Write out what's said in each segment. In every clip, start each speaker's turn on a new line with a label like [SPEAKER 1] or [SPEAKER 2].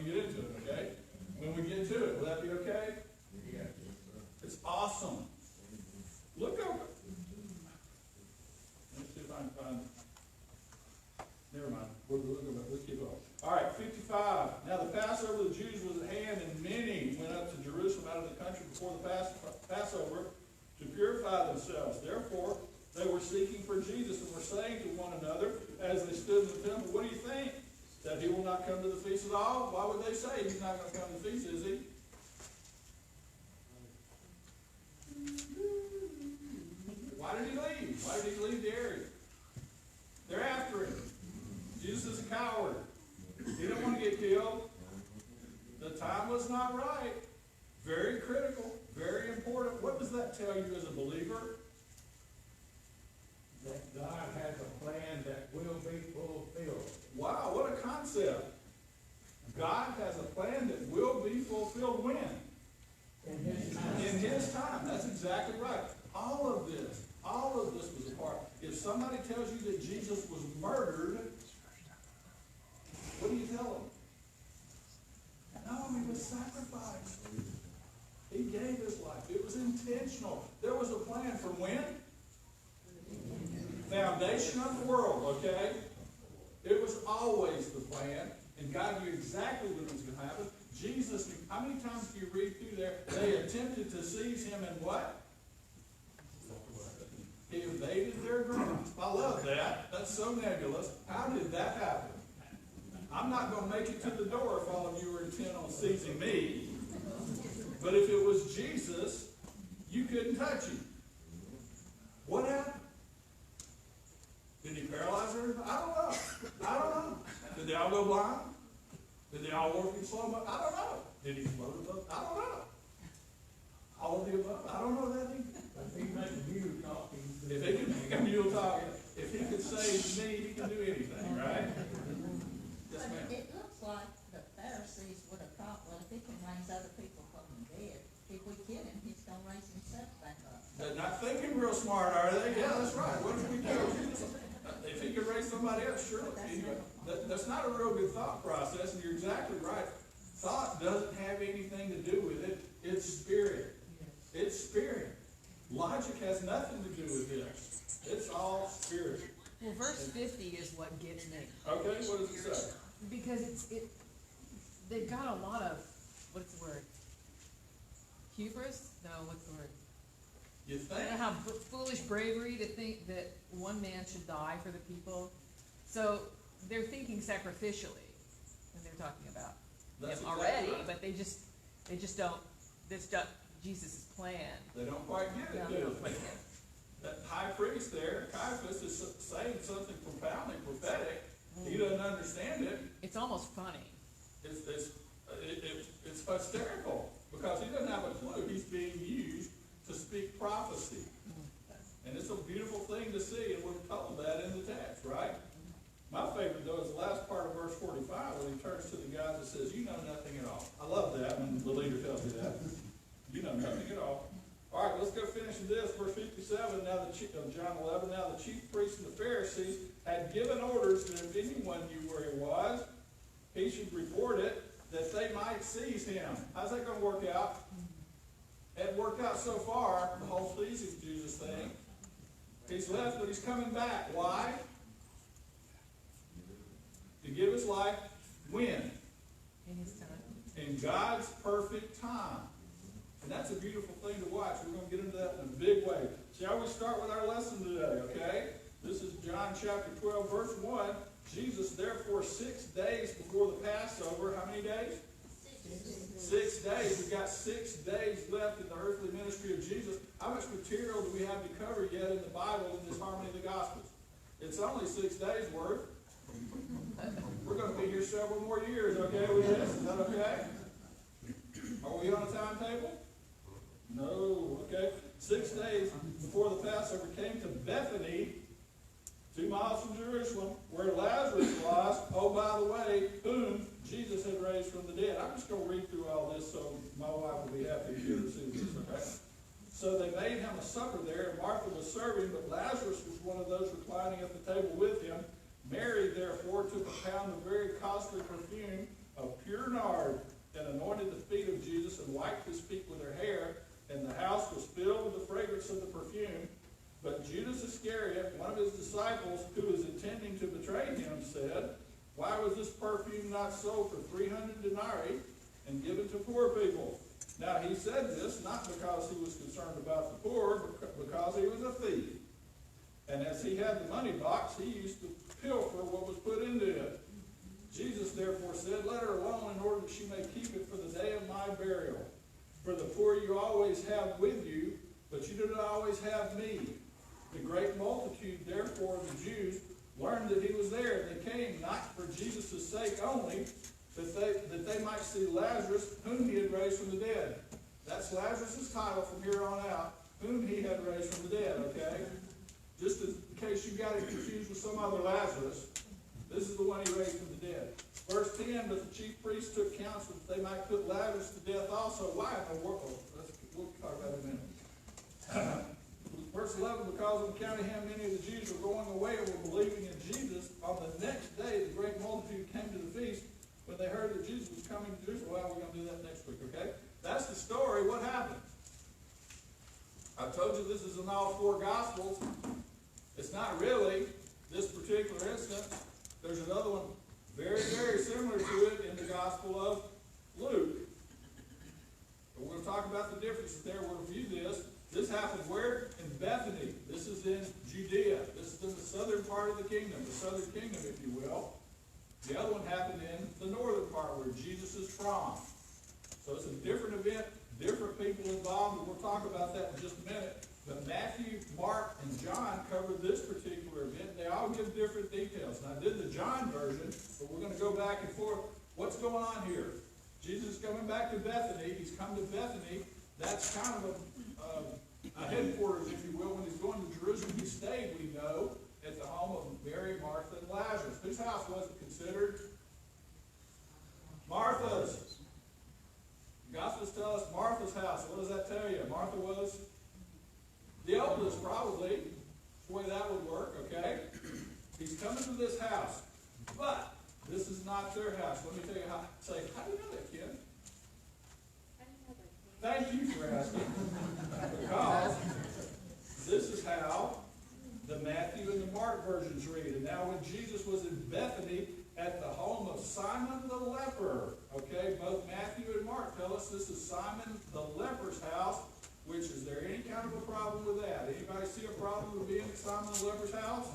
[SPEAKER 1] get into it, okay? When we get to it, will that be okay?
[SPEAKER 2] Yeah.
[SPEAKER 1] It's awesome. Look over. Let's see if I can find. Never mind. Let's keep going. All right, 55. Now the Passover of the Jews was at hand, and many went up to Jerusalem out of the country before the Passover to purify themselves. Therefore, they were seeking for Jesus and were saying to one another as they stood in the temple, what do you think? That he will not come to the feast at all? Why would they say he's not going to come to the feast, is he? Why did he leave? Why did he leave the area? They're after him. Jesus is a coward. He didn't want to get killed. The time was not right. Very critical, very important. What does that tell you as a believer?
[SPEAKER 2] That God has a plan that will be fulfilled.
[SPEAKER 1] Wow, what a concept. God has a plan that will be fulfilled when?
[SPEAKER 2] In His time.
[SPEAKER 1] In His time. That's exactly right. All of this was a part. If somebody tells you that Jesus was murdered, what do you tell them? No, he was sacrificed. He gave his life. It was intentional. There was a plan from when? Foundation of the world, okay? It was always the plan, and God knew exactly what was going to happen. Jesus, how many times do you read through there? They attempted to seize him and what? He evaded their grasp. I love that. That's so nebulous. How did that happen? I'm not going to make it to the door if all of you were intent on seizing me. But if it was Jesus, you couldn't touch him. What happened? Did he paralyze her? I don't know. Did they all go blind? Did they all work in slow motion? I don't know. Did he float above? I don't know. All of the above? I don't know that either.
[SPEAKER 2] If he makes a mule talking.
[SPEAKER 1] If he can make a mule talk, if he could save me, he can do anything, right? Yes,
[SPEAKER 3] But
[SPEAKER 1] ma'am.
[SPEAKER 3] it looks like the Pharisees would have thought, well, if he can raise other people from the dead, if we kill him, he's going to raise himself back up.
[SPEAKER 1] They're not thinking real smart, are they? Yeah, that's right. What did we do? If he could raise somebody else, sure. That's not a real good thought process, and you're exactly right. Thought doesn't have anything to do with it. It's spirit. It's spirit. Logic has nothing to do with this. It's all spirit.
[SPEAKER 4] Well, verse 50 is what gets me.
[SPEAKER 1] Okay, what does it say?
[SPEAKER 4] Because they've got a lot of, what's the word? Hubris? No, what's the word?
[SPEAKER 1] You
[SPEAKER 4] They
[SPEAKER 1] think?
[SPEAKER 4] don't have foolish bravery to think that one man should die for the people. So they're thinking sacrificially when they're talking about
[SPEAKER 1] That's
[SPEAKER 4] him
[SPEAKER 1] exactly
[SPEAKER 4] already,
[SPEAKER 1] right.
[SPEAKER 4] but they just don't, that's not Jesus' plan.
[SPEAKER 1] They don't quite get it,
[SPEAKER 4] No,
[SPEAKER 1] do
[SPEAKER 4] they
[SPEAKER 1] they?
[SPEAKER 4] don't quite get it.
[SPEAKER 1] That high priest there, Caiaphas, is saying something profoundly prophetic. He doesn't understand it.
[SPEAKER 4] It's almost funny.
[SPEAKER 1] It's hysterical because he doesn't have a clue. He's being used to speak prophecy. And it's a beautiful thing to see, and we're told that in the text, right? My favorite, though, is the last part of verse 45 when he turns to the guys and says, you know nothing at all. I love that when the leader tells you that. You know nothing at all. All right, let's go finish this. Verse 57, John 11, now the chief priests and the Pharisees had given orders that if anyone knew where he was, he should report it, that they might seize him. How's that going to work out? It worked out so far, the whole seizing Jesus thing. He's left, but he's coming back. Why? To give his life when?
[SPEAKER 4] In his time.
[SPEAKER 1] In God's perfect time. And that's a beautiful thing to watch. We're going to get into that in a big way. Shall we start with our lesson today, okay? This is John chapter 12, verse 1. Jesus, therefore, 6 days before the Passover, how many days? 6 days. We've got 6 days left in the earthly ministry of Jesus. How much material do we have to cover yet in the Bible in this Harmony of the Gospels? It's only 6 days worth. We're going to be here several more years, okay, with this? Is that okay? Are we on a timetable? No, okay. 6 days before the Passover came to Bethany, 2 miles from Jerusalem, where Lazarus was, oh, by the way, whom Jesus had raised from the dead. I'm just going to read through all this so my wife will be happy to hear see this, okay? So they made him a supper there, and Martha was serving, but Lazarus was one of those reclining at the table with him. Mary, therefore, took a pound of very costly perfume of pure nard, not sold for 300 denarii and given to poor people? Now he said this not because he was concerned about the poor, but because he was a thief. And as he had the money box, he used to pilfer what was put into it. Jesus therefore said, let her alone in order that she may keep it for the day of my burial. For the poor you always have with you, but you do not always have me. The great multitude, therefore, of the Jews learned that he was there. They came not for Jesus' sake only, that they might see Lazarus, whom he had raised from the dead. That's Lazarus' title from here on out, whom he had raised from the dead, okay? Just in case you got it confused with some other Lazarus, this is the one he raised from the dead. Verse 10, but the chief priests took counsel that they might put Lazarus to death also. Why in the world? We'll talk about it in a minute. Verse 11, because on account of him, many of the Jews were going away and were believing in Jesus. On the next day, the great multitude came to the feast. When they heard that Jesus was coming to Jerusalem, well, we're going to do that next week, okay? That's the story. What happened? I told you this is in all four Gospels. It's not really this particular instance. There's another one very, very similar to it in the Gospel of Luke. But we're going to talk about the differences there. We'll review this. This happened where? In Bethany. This is in Judea. This is in the southern part of the kingdom, the southern kingdom, if you will. The other one happened in the northern part where Jesus is from. So it's a different event, different people involved, and we'll talk about that in just a minute. But Matthew, Mark, and John covered this particular event. They all give different details. And I did the John version, but we're going to go back and forth. What's going on here? Jesus is coming back to Bethany. He's come to Bethany. That's kind of a headquarters, if you will. When he's going to Jerusalem, he stayed, we know, at the home of Mary, Martha, and Lazarus. Whose house was it considered? Martha's. The Gospels tell us Martha's house. What does that tell you? Martha was the oldest, probably. That's the way that would work, okay? He's coming to this house. But this is not their house. Let me tell you how. Say, how do you know that, Ken? Thank you for asking. Because this is how the Matthew and the Mark versions read. And now when Jesus was in Bethany at the home of Simon the leper, okay, both Matthew and Mark tell us this is Simon the leper's house, which is there any kind of a problem with that? Anybody see a problem with being at Simon the leper's house?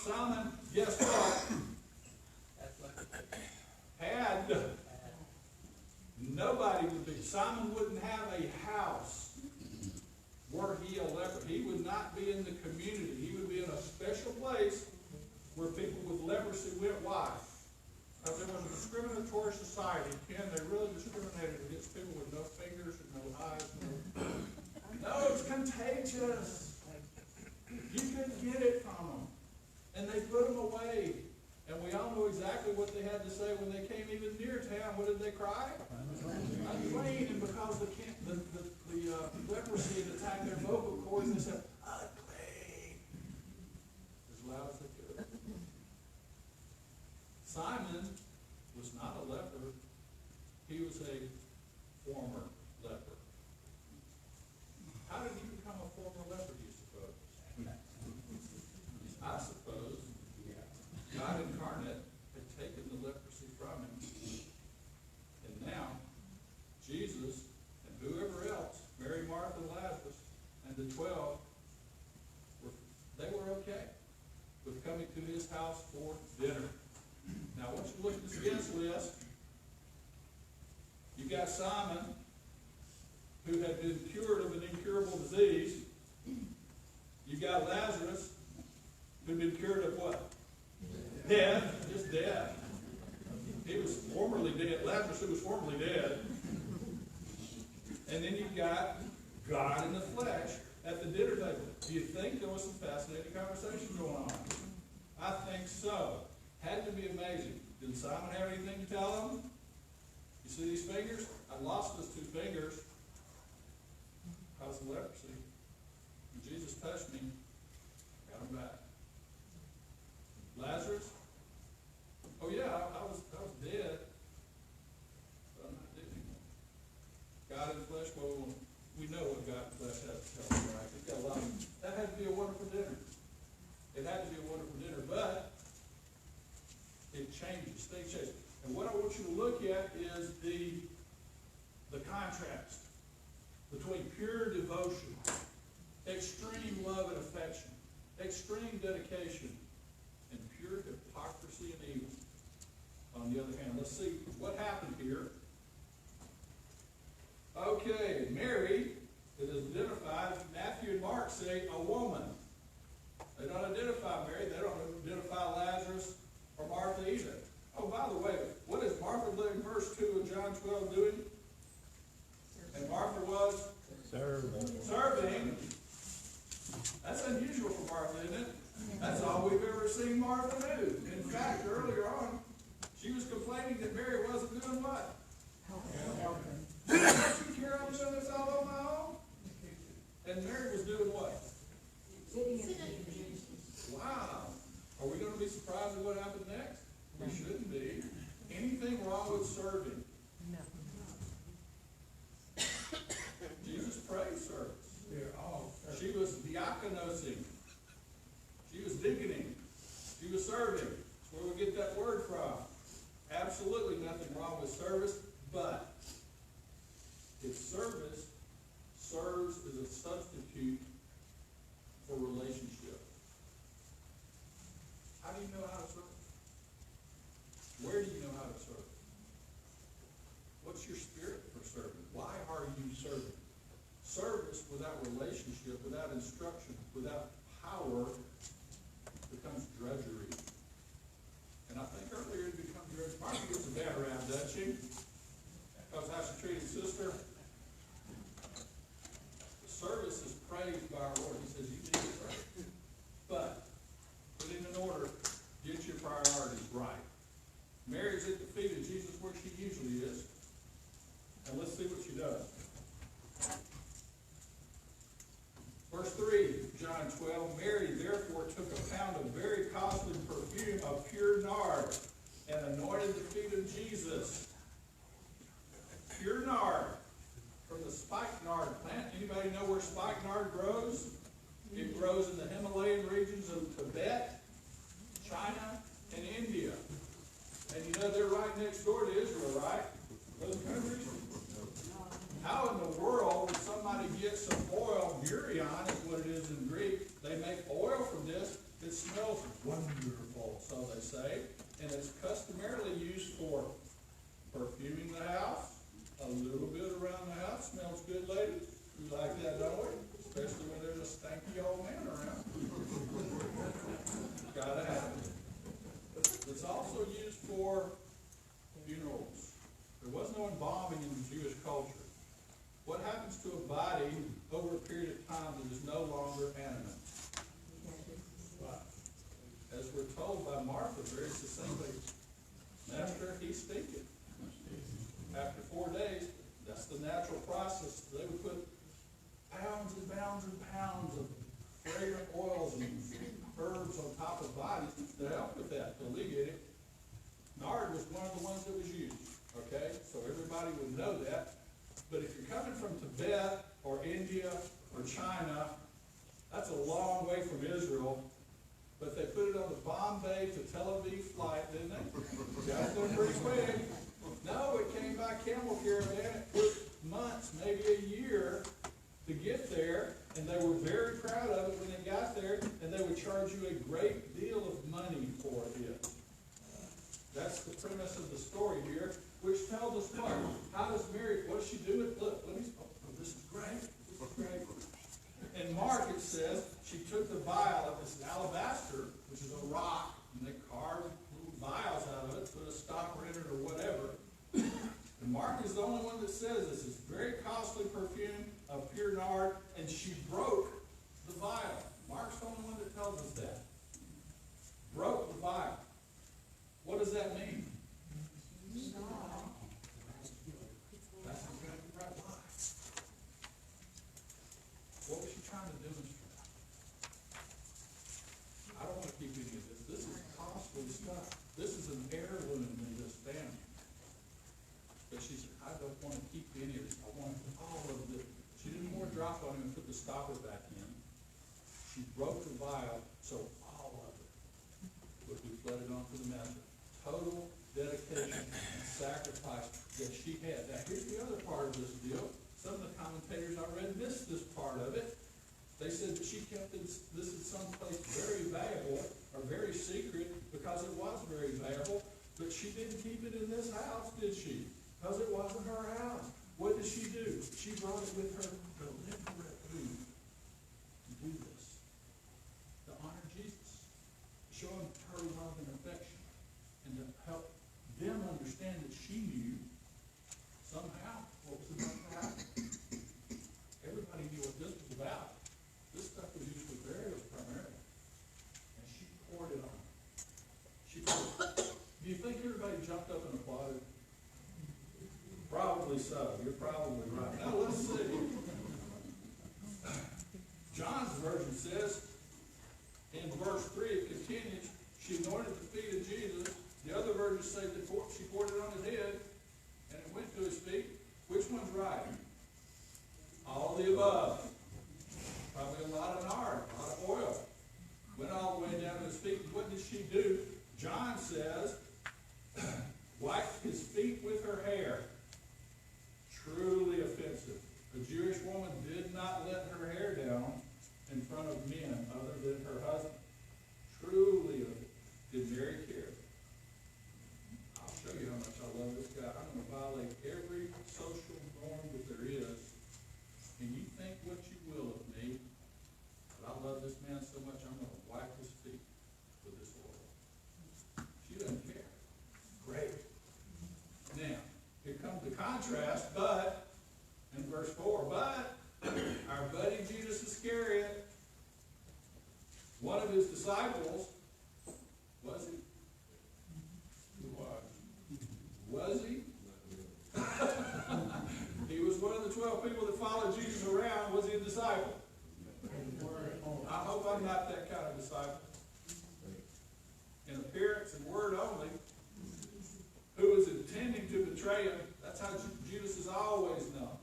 [SPEAKER 1] Simon, guess what? Had nobody would be. Simon wouldn't have a house were he a leper. He would not be in the community. He would be in a special place where people with leprosy went. Why? Because it was a discriminatory society. Ken, they really discriminated against people with no fingers and no eyes. No, it's contagious. You couldn't get it from them. And they put them away. And we all know exactly what they had to say when they came even near town. What did they cry? Unclean. And because the leprosy had attacked their vocal cords, they said, unclean. As loud as they could. Simon was not a leper. He was a former leper. How did he become a former leper, do you suppose? I suppose God incarnate had taken the leprosy from him. And now, Jesus and whoever else, Mary, Martha, and Lazarus, and the 12, they were okay with coming to his house for dinner. Now, I want you to look at this guest list. You got Simon, who had been cured of an incurable disease. You got Lazarus, who had been cured of what? Death, just death. He was formerly dead. Lazarus, who was formerly dead. And then you've got God in the flesh at the dinner table. Do you think there was some fascinating conversation going on? I think so. Had to be amazing. Did Simon have anything to tell them? You see these fingers? I lost those 2 fingers because of leprosy. When Jesus touched me, I got them back. Lazarus? Oh yeah, I was dead, but I'm not dead anymore. God in the flesh, well, we know what God in the flesh has to tell us, right? It's got a lot of, that had to be a wonderful dinner. It had to be a wonderful dinner, but it changes. Things change. want you to look at is the contrast between pure devotion, extreme love and affection, extreme dedication, and pure hypocrisy and evil. On the other hand, let's see what happened here. Okay, Mary, it is identified, Matthew and Mark say a woman. They don't identify Mary, they don't identify Lazarus or Martha either. Oh, by the way, what is Martha in verse 2 of John 12 doing? And Martha was? Serving. That's unusual for Martha, isn't it? That's all we've ever seen Martha do. In fact, earlier on, she was complaining that Mary wasn't doing what? Helping. Don't you care I'm doing this all on my own? And Mary was doing what? Wow. Are we going to be surprised at what happened next? We shouldn't be. Anything wrong with serving?
[SPEAKER 4] No.
[SPEAKER 1] Jesus praised service.
[SPEAKER 2] They're all serving.
[SPEAKER 1] She was diakonosing. She was deaconing. She was serving. That's where we get that word from. Absolutely nothing wrong with service, but if service serves as a substitute for relationship, how do you know how to serve? Where do you know how to serve? What's your spirit for serving? Why are you serving? Service without relationship, without instruction, without power becomes drudgery. And I think earlier it became drudgery. Martha gets a bad rap, doesn't she? Because how she treated sister. The service is praised by our Lord. He says, you need it, right? But put it in order. Get your priorities right. Mary's at the feet of Jesus where she usually is. And let's see what she does. Verse 3, John 12, Mary therefore took a pound of very costly perfume of pure nard and anointed the feet of Jesus. Pure nard from the spikenard plant. Anybody know where spikenard grows? It grows in the Himalayan regions of Tibet, China, and India. And you know they're right next door to Israel, right? Those countries. How in the world would somebody get some oil, murion is what it is in Greek. They make oil from this. It smells wonderful, so they say. And it's customarily used for perfuming the house. A little bit around the house. Smells good, ladies. We like that, don't we? Especially when there's a stanky old man around. Gotta have it. It's also used for funerals. There was no embalming in the Jewish culture. What happens to a body over a period of time that is no longer animate? As we're told by Martha very succinctly, Master, he stinketh. After 4 days, that's the natural process. They would put pounds and pounds and pounds of fragrant oils and herbs on top of bodies to help with that, to alleviate it. Nard was one of the ones that was used. Okay? So everybody would know that. But if you're coming from Tibet or India or China, that's a long way from Israel. But they put it on the Bombay to Tel Aviv flight, didn't they? Got there pretty quick. No, it came by camel caravan. It took months, maybe a year to get there. And they were very proud of it when they got there. And they would charge you a great deal of money for it. That's the premise of the story here, which tells us what? How does Mary, what does she do with, look, this is great, this is great. In Mark it says, she took the vial of this alabaster, which is a rock, and they carved little vials out of it, put a stopper in it or whatever. And Mark is the only one that says this is very costly perfume of pure nard, and she broke the vial. Mark's the only one that tells us that. Broke the vial. What does that mean? That's exactly right. Why? What was she trying to demonstrate? I don't want to keep any of this. This is costly stuff. This is an heirloom in this family. But she said, I don't want to keep any of this. I want all of this. She didn't want to drop on him and put the stopper back in. She broke the vial so all of it would be flooded onto the master. Total dedication and sacrifice that she had. Now, here's the other part of this deal. Some of the commentators I read missed this part of it. They said that she kept this in some place very valuable, or very secret, because it was very valuable, but she didn't keep it in this house, did she? Because it wasn't her house. What did she do? She brought it with her deliberately to do this, to honor Jesus, to show him her love and affection, and to help them understand that she knew somehow what was about to happen. Everybody knew what this was about. This stuff was used for burial primarily, and she poured it on. She poured it. Do you think everybody jumped up and applauded? Probably so. You're probably right. Now let's see. John's version says, in verse 3, it continues, she anointed the feet of Jesus. The other versions say that she poured it on his head, and it went to his feet. Which one's right? All the above. Probably a lot of nard, a lot of oil. Went all the way down to his feet. What did she do? John says, wiped his feet with her hair. Truly offensive. A Jewish woman did not let her hair down in front of men other than her husband. Truly did Mary care. I'll show you how much I love this guy. I'm going to violate every social norm that there is. And you think what you will of me, but I love this man so much I'm going to wipe his feet with this oil. She doesn't care. Great. Now, here comes the contrast, but, in verse 4, but our buddy Judas Iscariot, one of his disciples, was he? Was he? He was one of the 12 people that followed Jesus around. Was he a disciple? I hope I'm not that kind of disciple. In appearance and word only, who was intending to betray him. That's how Judas is always known.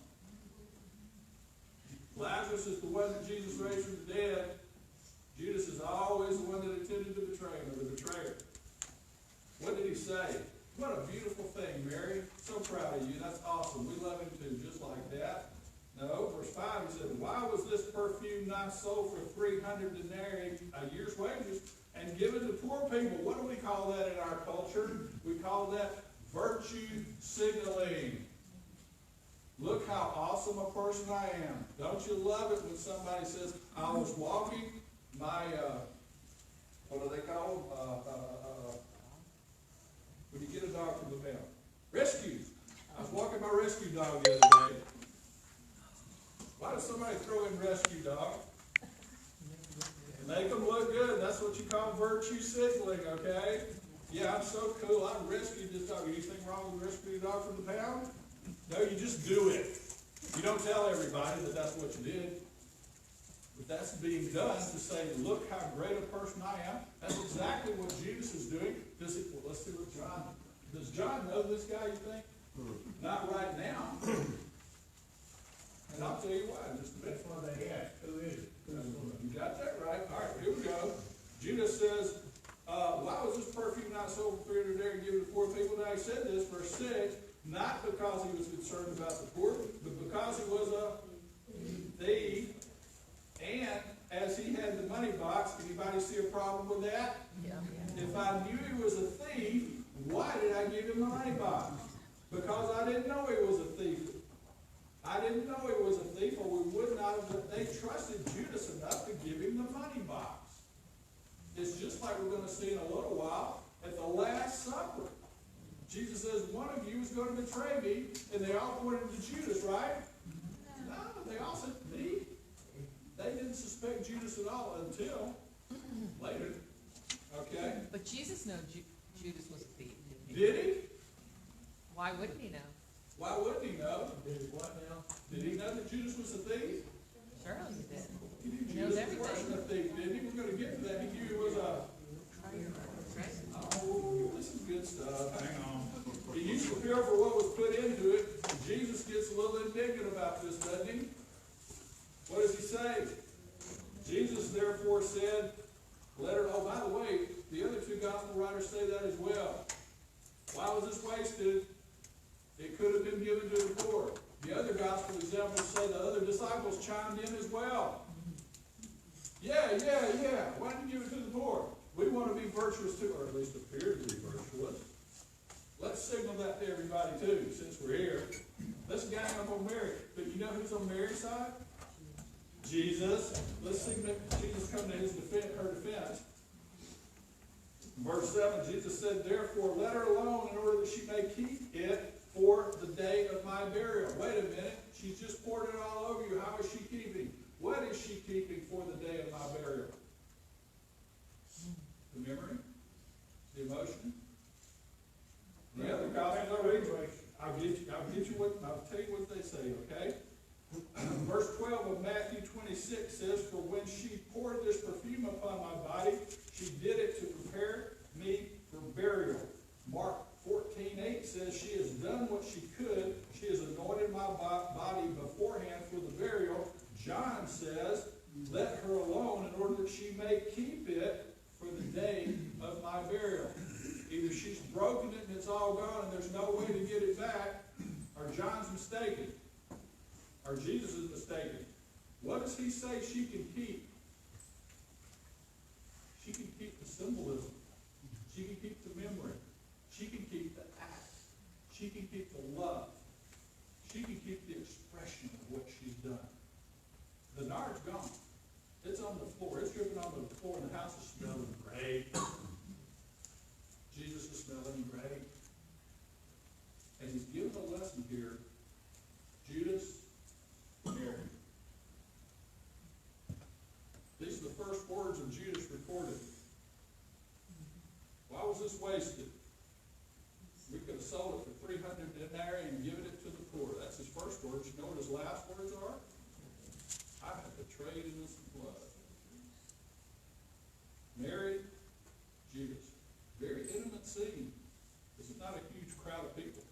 [SPEAKER 1] Lazarus is the one that Jesus raised from the dead. Judas is always the one that intended to betray him, or the betrayer. What did he say? What a beautiful thing, Mary. So proud of you. That's awesome. We love him too, just like that. No, verse 5, he said, why was this perfume not sold for 300 denarii, a year's wages, and given to poor people? What do we call that in our culture? We call that virtue signaling. Look how awesome a person I am. Don't you love it when somebody says, I was walking my, what do they call them? When you get a dog from the pound. Rescue. I was walking my rescue dog the other day. Why does somebody throw in rescue dog? Make them look good. That's what you call virtue signaling, okay? Yeah, I'm so cool. I rescued this dog. Anything wrong with rescuing a dog from the pound? No, you just do it. You don't tell everybody that that's what you did. But that's being done to say, look how great a person I am. That's exactly what Jesus is doing. Well, let's see what John, does John know this guy, you think? Not right now. And I'll tell you why in just a minute.
[SPEAKER 2] That's why they asked, who is it?
[SPEAKER 1] You got that right. All right, here we go. Judas says, why was this perfume not sold for 300 denarii and given to poor people? Now he said this, verse 6, not because he was concerned about the poor, but because he was a thief. And as he had the money box, anybody see a problem with that?
[SPEAKER 4] Yeah.
[SPEAKER 1] If I knew he was a thief, why did I give him the money box? Because I didn't know he was a thief. I didn't know he was a thief, or we would not have. They trusted Judas enough to give him the money box. It's just like we're going to see in a little while at the Last Supper. Jesus says, one of you is going to betray me, and they all pointed to Judas, right? No, they all said, me. They didn't suspect Judas at all until later. Okay?
[SPEAKER 4] But Jesus knew Judas was a thief.
[SPEAKER 1] Did he?
[SPEAKER 4] Why wouldn't he know?
[SPEAKER 1] Why wouldn't he know?
[SPEAKER 2] Did it what now?
[SPEAKER 1] Did he know that Judas was a thief?
[SPEAKER 4] Surely he did.
[SPEAKER 1] He knew
[SPEAKER 4] He knows
[SPEAKER 1] Judas wasn't a thief, didn't he? We're going to get to that. He knew he was a... Oh, this is good stuff. Hang on. He used to feel for what was put into it. Jesus gets a little indignant about this, doesn't he? What does he say? Jesus therefore said, let her, oh, by the way, the other two gospel writers say that as well. Why was this wasted? and given to the poor. The other gospel examples say the other disciples chimed in as well. Yeah. Why didn't you give it to the poor? We want to be virtuous too, or at least appear to be virtuous. Let's signal that to everybody too, since we're here. Let's gang up on Mary. But you know who's on Mary's side? Jesus. Let's signal Jesus come to her defense. Verse 7, Jesus said, therefore, let her alone in order that she may keep it for the day of my burial. Wait a minute. She's just poured it all over you. How is she keeping? What is she keeping for the day of my burial? The memory? The emotion? The other gospel I read, I'll tell you what they say, okay? Verse 12 of Matthew 26 says, for when she poured this perfume upon my body, she did it to prepare me for burial. Mark 14:8 says, she has done what she could. She has anointed my body beforehand for the burial. John says, let her alone in order that she may keep it for the day of my burial. Either she's broken it and it's all gone and there's no way to get it back, or John's mistaken, or Jesus is mistaken. What does he say she can keep? She can keep the symbolism. She can keep the memory. She can keep the act. She can keep the love. She can keep the expression of what she's done. The nard's gone. It's on the floor. It's dripping on the floor, and the house is smelling great. Jesus is smelling great. And he's given a lesson here. Judas, Mary. These are the first words of Judas recorded. Why was this wasted? We could have sold it for 300 denarii and given it to the poor. That's his first words. You know what his last words are? I have betrayed innocent blood. Mary, Judas. Very intimate scene. This is not a huge crowd of people.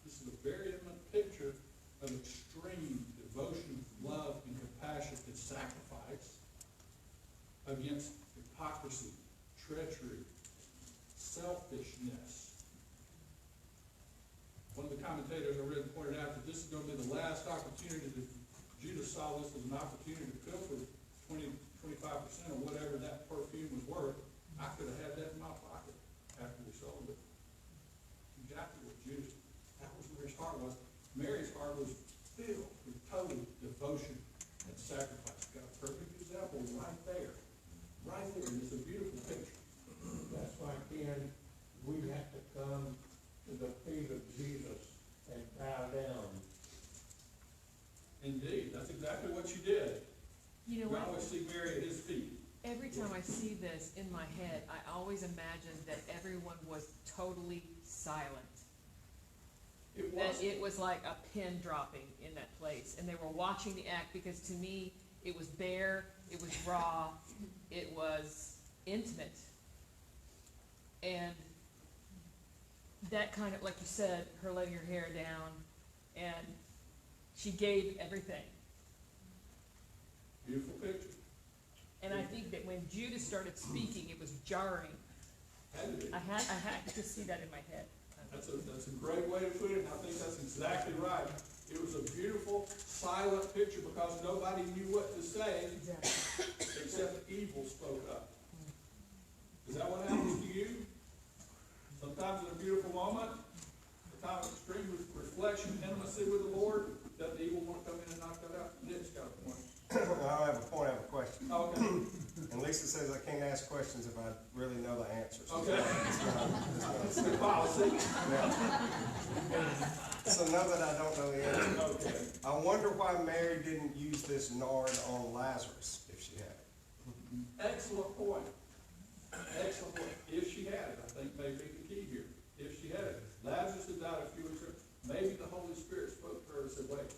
[SPEAKER 1] This is a very intimate picture of extreme devotion, love, and compassion and sacrifice against hypocrisy, treachery, selfishness. One of the commentators I read pointed out that this is going to be the last opportunity that Judas saw this as an opportunity to pilfer 20-25% of whatever that perfume was worth. I could have had that in my pocket after we sold it. Exactly what Judas, that was where his heart was. Mary's heart was filled with total devotion and sacrifice. Got a perfect example right there. Right there. And it's a beautiful picture.
[SPEAKER 2] That's why, Ken, we have to come to the feet of Jesus and bow down.
[SPEAKER 1] Indeed. That's exactly what you did.
[SPEAKER 4] You know
[SPEAKER 1] We
[SPEAKER 4] what?
[SPEAKER 1] always see Mary at his feet.
[SPEAKER 4] Every time I see this in my head, I always imagine that everyone was totally silent.
[SPEAKER 1] It
[SPEAKER 4] That
[SPEAKER 1] was.
[SPEAKER 4] it was like a pin dropping in that place, and they were watching the act, because to me, it was bare, it was raw, it was intimate. And that kind of, like you said, her letting her hair down, and she gave everything.
[SPEAKER 1] Beautiful picture.
[SPEAKER 4] And I think that when Judas started speaking, it was jarring.
[SPEAKER 1] Had to be.
[SPEAKER 4] I had to see that in my head.
[SPEAKER 1] That's a great way to put it, and I think that's exactly right. It was a beautiful, silent picture because nobody knew what to say
[SPEAKER 4] Exactly.
[SPEAKER 1] except evil spoke up. Is that what happens to you? Sometimes in a beautiful moment, a time of extreme reflection, intimacy with the Lord, does the evil want to come in and knock that out? Nick's got a point.
[SPEAKER 5] I don't have a point, I have a question.
[SPEAKER 1] Okay.
[SPEAKER 5] And Lisa says I can't ask questions if I really know the answers.
[SPEAKER 1] Okay.
[SPEAKER 5] It's
[SPEAKER 1] Good policy.
[SPEAKER 5] yeah. So now that I don't know the answer,
[SPEAKER 1] Okay.
[SPEAKER 5] I wonder why Mary didn't use this nard on Lazarus if she had it.
[SPEAKER 1] Excellent point. Excellent point. If she had it, I think may be the key here. If she had it. Lazarus had died a few weeks earlier. Maybe the Holy Spirit spoke to her and said, wait.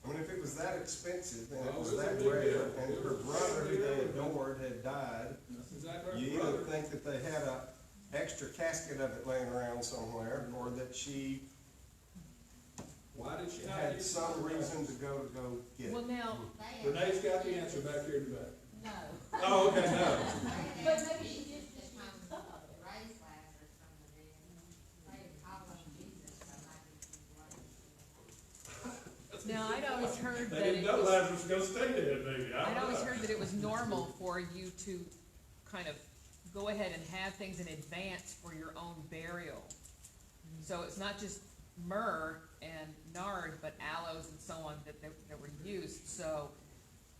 [SPEAKER 5] I mean, if it was that expensive and it
[SPEAKER 1] Well,
[SPEAKER 5] was
[SPEAKER 1] it was a
[SPEAKER 5] that
[SPEAKER 1] big
[SPEAKER 5] rare,
[SPEAKER 1] deal.
[SPEAKER 5] and
[SPEAKER 1] It
[SPEAKER 5] her
[SPEAKER 1] was a
[SPEAKER 5] brother who
[SPEAKER 1] big
[SPEAKER 5] they
[SPEAKER 1] deal.
[SPEAKER 5] adored had died,
[SPEAKER 1] That's exactly right.
[SPEAKER 5] you either
[SPEAKER 1] Brother.
[SPEAKER 5] think that they had a extra casket of it laying around somewhere, or that she
[SPEAKER 1] Why did she not
[SPEAKER 5] had
[SPEAKER 1] use
[SPEAKER 5] some
[SPEAKER 1] it?
[SPEAKER 5] reason to go get
[SPEAKER 4] Well,
[SPEAKER 5] it.
[SPEAKER 4] now,
[SPEAKER 1] Renee's got the answer back here in the back.
[SPEAKER 3] No.
[SPEAKER 1] Oh, okay, no.
[SPEAKER 3] But maybe she just wanted some of it.
[SPEAKER 6] Raise Lazarus from the dead.
[SPEAKER 4] heard
[SPEAKER 1] They
[SPEAKER 4] that
[SPEAKER 1] didn't
[SPEAKER 4] it
[SPEAKER 1] know
[SPEAKER 4] was,
[SPEAKER 1] Lazarus was gonna stay dead, maybe, I
[SPEAKER 4] I'd
[SPEAKER 1] don't
[SPEAKER 4] always
[SPEAKER 1] know.
[SPEAKER 4] heard that it was normal for you to kind of go ahead and have things in advance for your own burial. So it's not just myrrh and nard, but aloes and so on that were used, so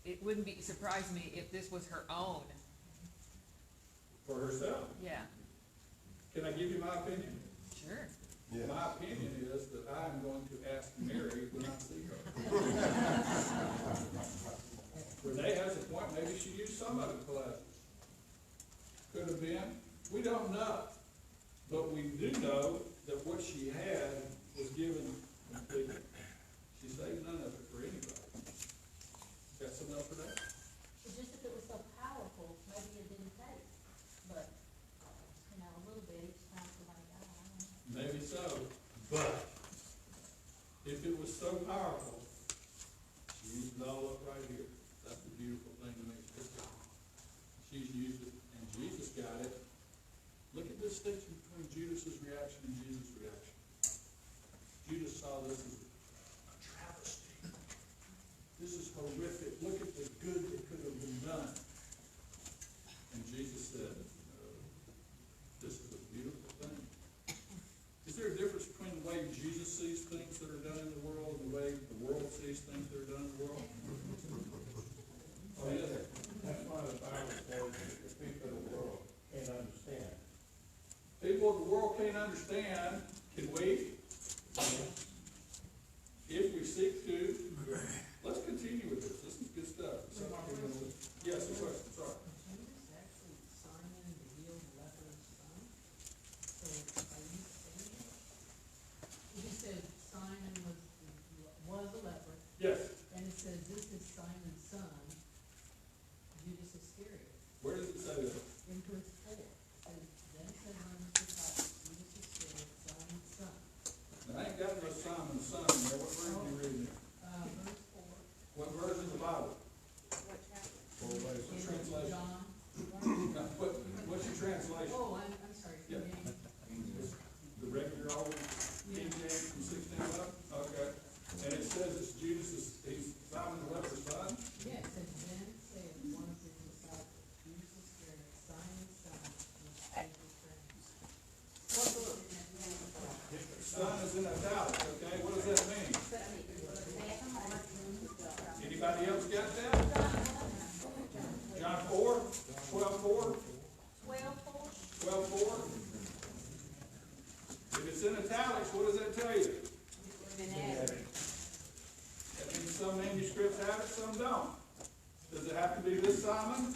[SPEAKER 4] it wouldn't surprise me if this was her own,
[SPEAKER 1] For herself.
[SPEAKER 4] yeah,
[SPEAKER 1] Can I give you my opinion?
[SPEAKER 4] sure.
[SPEAKER 5] Yeah.
[SPEAKER 1] My opinion is that I'm going to ask Mary when I see her. Renee has a point, maybe she used some of it for Lazarus. Could have been, we don't know. But we do know that what she had was given completely. She saved none of it for anybody. Got something else for that?
[SPEAKER 6] But just if it was so powerful, maybe it didn't take, but, you know, a little bit each time somebody died, I don't know.
[SPEAKER 1] Maybe so, but if it was so powerful, she used it all up right here. That's the beautiful thing that makes this go. She's used it, and Jesus got it. Look at the distinction between Judas's reaction and Jesus' reaction. Judas saw this as a travesty. This is horrific. Look at the good that could have been done. And Jesus said, no, this is a beautiful thing. Is there a difference between the way Jesus sees things that are done in the world and the way the world sees things that are done in the world? Oh, yeah.
[SPEAKER 2] That's why the Bible says that the people of the world can't understand.
[SPEAKER 1] People of the world can't understand, can we? If we seek to, let's continue with this. This is good stuff. Yes, a question, sorry.
[SPEAKER 7] Jesus actually Simon to heal the leper's son? So are you saying it? He said Simon was a leper,
[SPEAKER 1] Yes,
[SPEAKER 7] and it says this is Simon's son, Judas Iscariot.
[SPEAKER 1] where does it say that?
[SPEAKER 7] In verse 4, it says, then said one of his disciples, Judas Iscariot, Simon's son.
[SPEAKER 1] Now, I ain't got no Simon's son in there. What version are you reading there?
[SPEAKER 7] Verse 4,
[SPEAKER 1] What version of the Bible?
[SPEAKER 6] What chapter?
[SPEAKER 7] in
[SPEAKER 1] Translation.
[SPEAKER 7] John.
[SPEAKER 1] Now, what's your translation?
[SPEAKER 7] Oh, I'm sorry,
[SPEAKER 1] Yeah.
[SPEAKER 7] King James.
[SPEAKER 1] The regular old King James from 1611? Okay. And it says it's Judas, he's Simon the leper's son?
[SPEAKER 7] Yeah, it says, then said one of his disciples, Judas Iscariot, Simon's son, which gave his friends.
[SPEAKER 6] What book?
[SPEAKER 1] Son is in italics, okay? What does that mean? Anybody else got that? John 4, 12:4,
[SPEAKER 6] 12:4?
[SPEAKER 1] 12:4? If it's in italics, what does that tell you? That means some manuscripts have it, some don't. Does it have to be this Simon?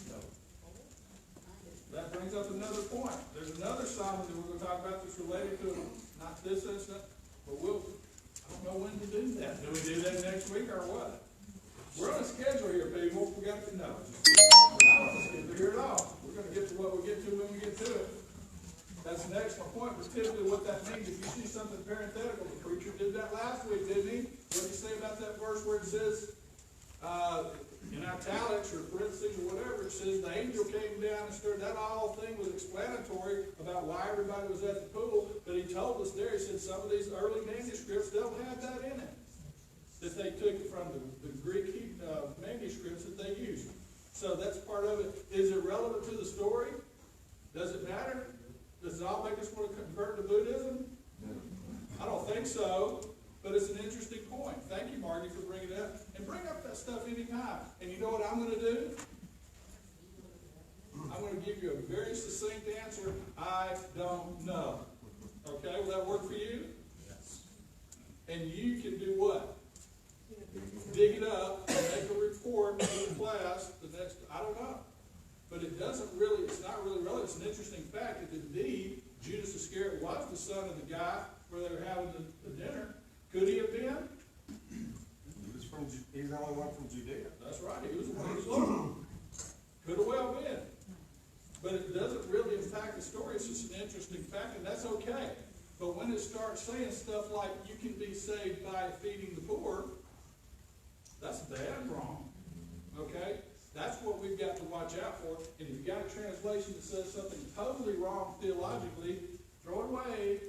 [SPEAKER 1] No. That brings up another point. There's another Simon that we're going to talk about that's related to not this incident, but I don't know when to do that. Do we do that next week or what? We're on a schedule here, people. We got to know. We're not on a schedule here at all. We're going to get to what we get to when we get to it. That's an excellent point, but typically what that means, if you see something parenthetical, the preacher did that last week, didn't he? What did he say about that verse where it says, in italics or parentheses or whatever, it says the angel came down and stirred, that whole thing was explanatory about why everybody was at the pool, but he told us there, he said some of these early manuscripts don't have that in it, that they took from the Greek manuscripts that they used. So that's part of it. Is it relevant to the story? Does it matter? Does it all make us want to convert to Buddhism? I don't think so, but it's an interesting point. Thank you, Margie, for bringing it up. And bring up that stuff anytime. And you know what I'm going to do? I'm going to give you a very succinct answer. I don't know. Okay, will that work for you? Yes. And you can do what? Dig it up and make a report to the class the next, I don't know. But it doesn't really, it's not really relevant. It's an interesting fact that indeed Judas Iscariot was the son of the guy where they were having the dinner. Could he have been?
[SPEAKER 5] He's the only one from Judea.
[SPEAKER 1] That's right, he was the one who's local. Could have well been. But it doesn't really impact the story, it's just an interesting fact, and that's okay. But when it starts saying stuff like you can be saved by feeding the poor, that's bad wrong. Okay? That's what we've got to watch out for. And if you've got a translation that says something totally wrong theologically, throw it away.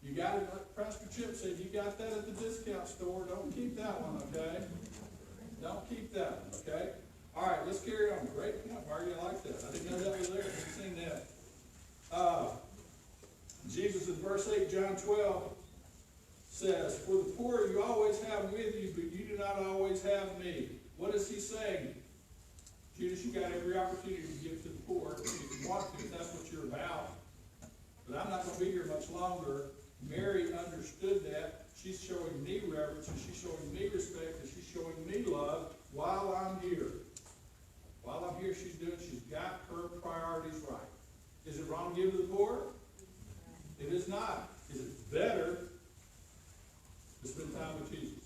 [SPEAKER 1] You got it, like Pastor Chip said, you got that at the discount store, don't keep that one, okay? Don't keep that one, okay? All right, let's carry on. Great point, Margie, I like that. I didn't know that was there, I hadn't seen that. Jesus in verse 8, John 12, says, for the poor you always have with you, but you do not always have me. What is he saying? Judas, you got every opportunity to give to the poor if you want to, if that's what you're about. But I'm not going to be here much longer. Mary understood that. She's showing me reverence, and she's showing me respect, and she's showing me love while I'm here. While I'm here, she's got her priorities right. Is it wrong to give to the poor? It is not. Is it better to spend time with Jesus?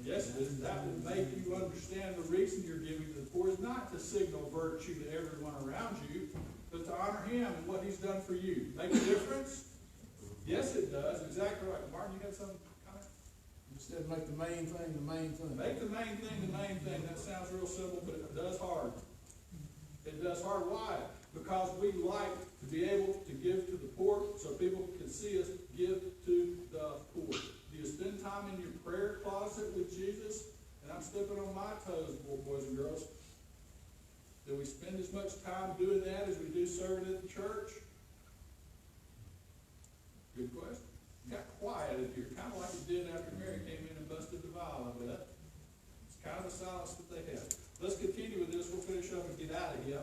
[SPEAKER 1] Yes, it is. That will make you understand the reason you're giving to the poor is not to signal virtue to everyone around you, but to honor him and what he's done for you. Make a difference? Yes, it does. Exactly right. Martin, you got something?
[SPEAKER 8] Instead, make the main thing the main thing.
[SPEAKER 1] Make the main thing the main thing. That sounds real simple, but it does hard. It does hard. Why? Because we like to be able to give to the poor so people can see us give to the poor. Do you spend time in your prayer closet with Jesus? And I'm stepping on my toes, boys and girls. Do we spend as much time doing that as we do serving at the church? Good question. Got quiet in here, kind of like it did after Mary came in and busted the vial, I bet. It's kind of the silence that they have. Let's continue with this. We'll finish up and get out of here.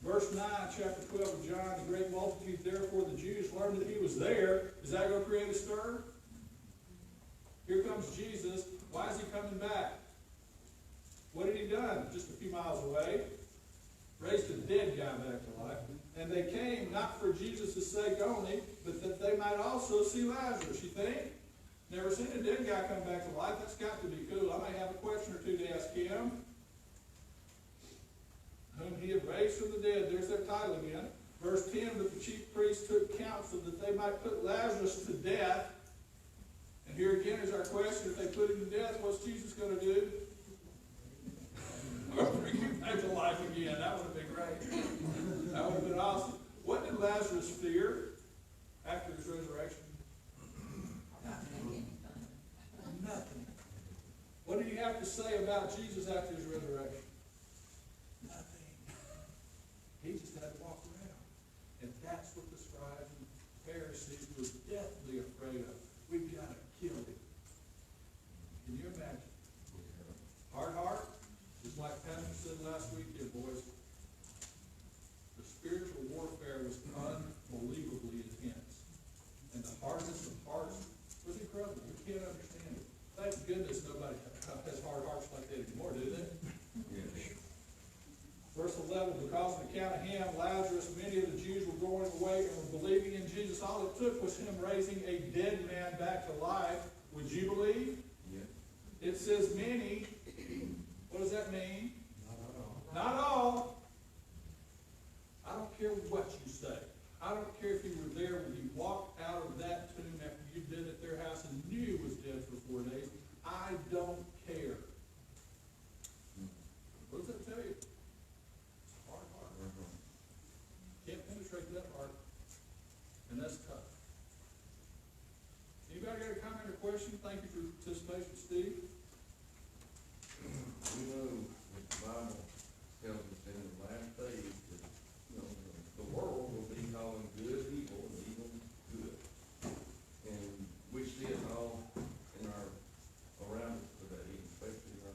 [SPEAKER 1] Verse 9, chapter 12 of John, the great multitude, therefore the Jews learned that he was there. Is that going to create a stir? Here comes Jesus. Why is he coming back? What had he done? Just a few miles away. Raised a dead guy back to life. And they came not for Jesus' sake only, but that they might also see Lazarus. You think? Never seen a dead guy come back to life. That's got to be cool. I may have a question or two to ask him. Whom he had raised from the dead. There's their title again. Verse 10, but the chief priests took counsel that they might put Lazarus to death. And here again is our question. If they put him to death, what's Jesus going to do? Bring him back to life again. That would have been great. That would have been awesome. What did Lazarus fear after his resurrection? Nothing. What did he have to say about Jesus after his resurrection? Nothing. He just had to walk around. And that's what the scribes and Pharisees were deathly afraid of. We've got to kill him. Can you imagine? Hard heart? Just like Pastor said last weekend, boys, the spiritual warfare was unbelievably intense. And the hardness of hearts was incredible. We can't understand it. Thank goodness nobody has hard hearts like that anymore, do they? Yes. Verse 11, because on account of him, Lazarus, many of the Jews were going away and were believing in Jesus. All it took was him raising a dead man back to life. Would you believe? Yes. It says many. What does that mean? Not all. I don't care what you say. I don't care if you were there when he walked out of that tomb after you'd been at their house and knew he was dead for 4 days. I don't care. What does that tell you? It's a hard heart. Can't penetrate that heart. And that's tough. Anybody got a comment or question? Thank you for your participation, Steve.
[SPEAKER 9] We know that the Bible tells us in the last days that, the world will be calling good evil and evil good. And we see it all in around us today, especially in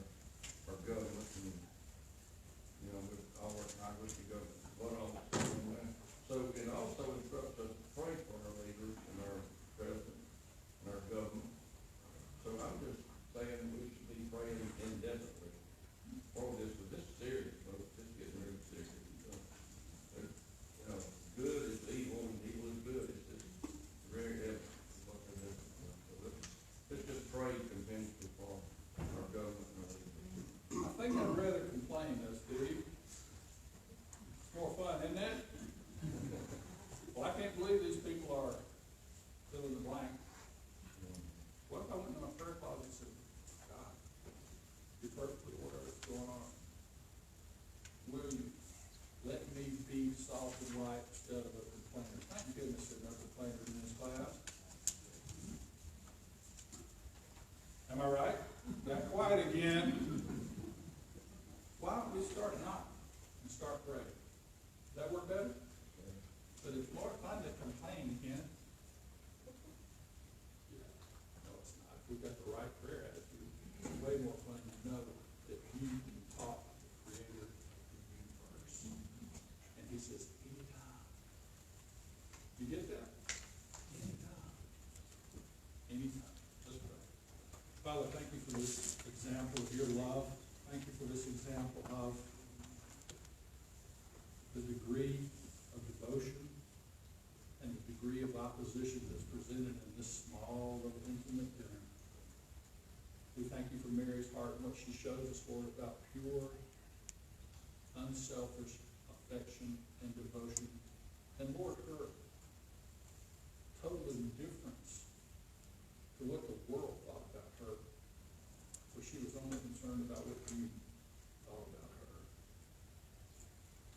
[SPEAKER 9] our government and, with our Congress, the government, what all is going on. So it also instructs us to pray for our leaders and our president and our government. So I'm just saying we should be praying indefinitely for this, but this is serious, folks. This
[SPEAKER 1] example of the degree of devotion and the degree of opposition that's presented in this small, little intimate dinner. We thank you for Mary's heart and what she shows us, Lord, about pure, unselfish affection and devotion. And Lord, her total indifference to what the world thought about her, for she was only concerned about what you thought about her.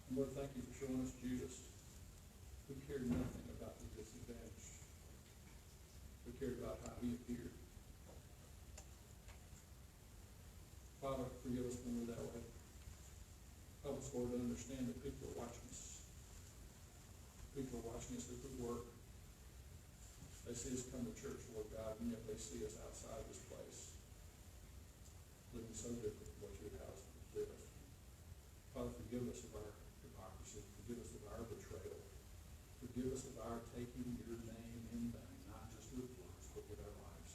[SPEAKER 1] And Lord, thank you for showing us Judas, who cared nothing about the disadvantage, who cared about how he appeared. Father, forgive us when we're that way. Help us, Lord, to understand that people are watching us. People are watching us as we work. They see us come to church, Lord God, and yet they see us outside this place, living so different from what you would have us to live. Father, forgive us of our hypocrisy. Forgive us of our betrayal. Forgive us of our taking your name in vain, not just with words, but with our lives.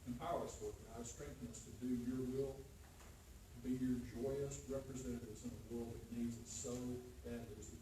[SPEAKER 1] Empower us, Lord God. Strengthen us to do your will, to be your joyous representatives in a world that needs it so badly as we